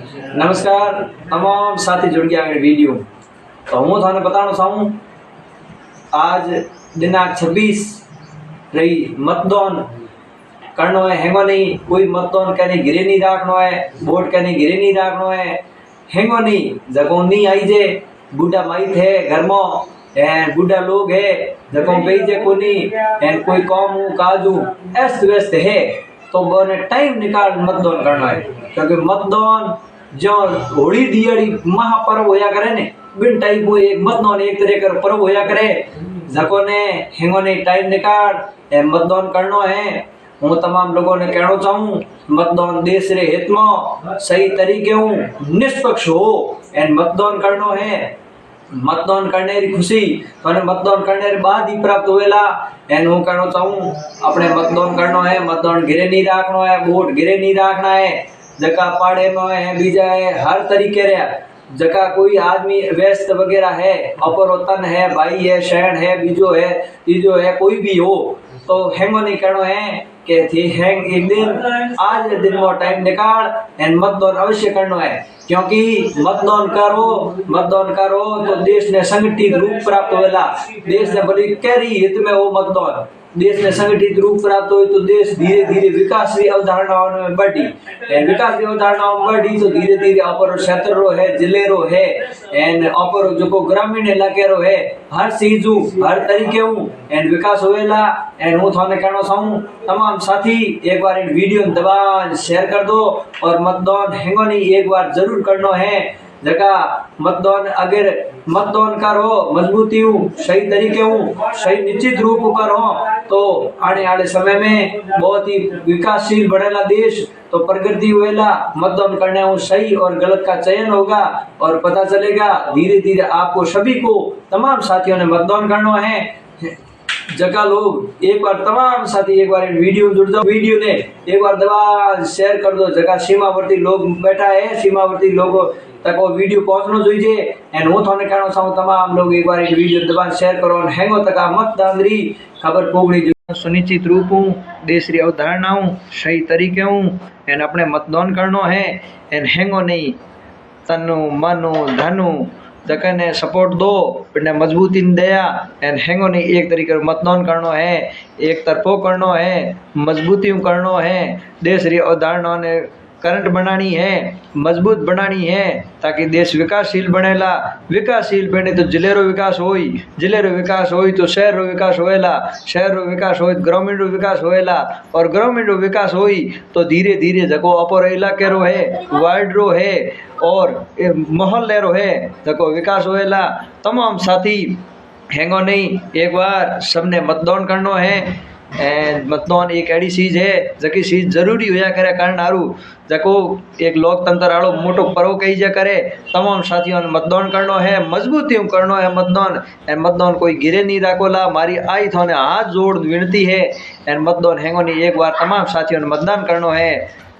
नमस्कार तमाम साथी जुड़ गया मेरे वीडियो। तो हूँ थाने बताना चाहूँ आज दिनांक 26 रही मतदान करनो है। हेंगो नहीं कोई मतदान कहने गिरे नहीं राखनो है, वोट कहने गिरे नहीं राखनो है। हेंगो नहीं जगह नहीं आई जे बूढ़ा माई थे घर में एंड बूढ़ा लोग है जगह गई जे को नहीं एंड कोई काम काजू अस्त व्यस्त है तो बोने टाइम निकाल मतदान करना है। क्योंकि मतदान जो होली दियाड़ी महापर्व होया करे ने बिन टाइप वो एक मतदान एक तरह का पर्व होया करे जको ने हेंगो ने टाइम निकाल ए मतदान करनो है। हूँ तमाम लोगों ने कहना चाहूँ मतदान देश रे हित में सही तरीके हूँ निष्पक्ष हो एंड मतदान करनो है। मतदान करने की खुशी तो मतदान करने के बाद ही प्राप्त होएला एंड हूँ कहना चाहूँ अपने मतदान करनो है। मतदान गिरे नहीं राखनो है, वोट गिरे नहीं राखना है। जका पाड़े में है बीजा है हर तरीके रे जका कोई आदमी व्यस्त वगैरह है अपरोतन है भाई है शहर है बीजो है तीजो है कोई भी हो तो हेंगो नहीं करनो है कि थी हैंग एक दिन आज दिन में टाइम निकाल एंड मतदान अवश्य करनो है। क्योंकि मतदान करो तो देश ने संगठित रूप प्राप्त होगा। देश ने बड़ी कैरी हित में वो मतदान देश ने संगठित रूप प्राप्त हो तो देश धीरे धीरे विकास की अवधारणाओं में बढ़ी विकास की अवधारणाओं में बढ़ी तो धीरे धीरे अपर क्षेत्र रो है जिले रो है एंड अपर जो ग्रामीण इलाके रो है हर चीज हर तरीके एंड विकास होएला। एंड हूँ थाने कहना चाहूँ तमाम साथी एक बार इन वीडियो दबा शेयर कर दो और मतदान हेंगो नहीं एक बार जरूर करना है। जगह मतदान अगर मतदान करो मजबूती हूँ सही तरीके हूँ सही निश्चित रूप पर हो तो आने वाले समय में बहुत ही विकासशील बनेला देश तो प्रगति होएला। मतदान करने हूँ सही और गलत का चयन होगा और पता चलेगा धीरे धीरे आपको सभी को तमाम साथियों ने मतदान करना है। जगह लोग एक बार तमाम साथी एक बार वीडियो जुड़ जाओ वीडियो ने एक बार दबा शेयर कर दो। जगह सीमावर्ती लोग बैठा है सीमावर्ती लोगों तक वो वीडियो पहुंचना चाहिए एंड वो थाने कहना चाहूँ तमाम लोग एक बार वीडियो दबा शेयर करो और हेंगो तक मतदान री खबर पोगनी सुनिश्चित रूप हूँ देश री अवधारणाओं सही तरीके हूँ एंड अपने मतदान करनो है एंड हेंगो नहीं तनु मनु धनु जगह ने सपोर्ट दो पिंडे मजबूती दया एंड हेंगो नहीं एक तरीके मतदान करनो है एक तरफो करनो है मजबूती करनो है। देश री अवधारणा ने करंट बनानी है मजबूत बनानी है ताकि देश विकासशील बनेला। विकासशील बने तो जिले रो विकास होई जिले रो विकास होई तो शहर रो विकास होएला शहर रो विकास होई ग्रामीण रो विकास होएला और ग्रामीण रो विकास होई तो धीरे धीरे जको अपर इलाके रो है वार्ड रो है और मोहल्ले रो है जको विकास होएला। तमाम साथी हेंगो नहीं एक बार सबने मतदान करनो है एंड मतदान एक ऐसी चीज है जकी चीज जरूरी होया करे कारण आरू जको एक लोकतंत्र आड़ो मोटो पर्व कही जा करे तमाम साथियों ने मतदान करनो है मजबूती करनो है मतदान एंड मतदान कोई गिरे नहीं राखोला मारी आई थाने हाथ जोड़ विनती है एंड मतदान हेंगो नहीं एक बार तमाम साथियों ने मतदान करनो है।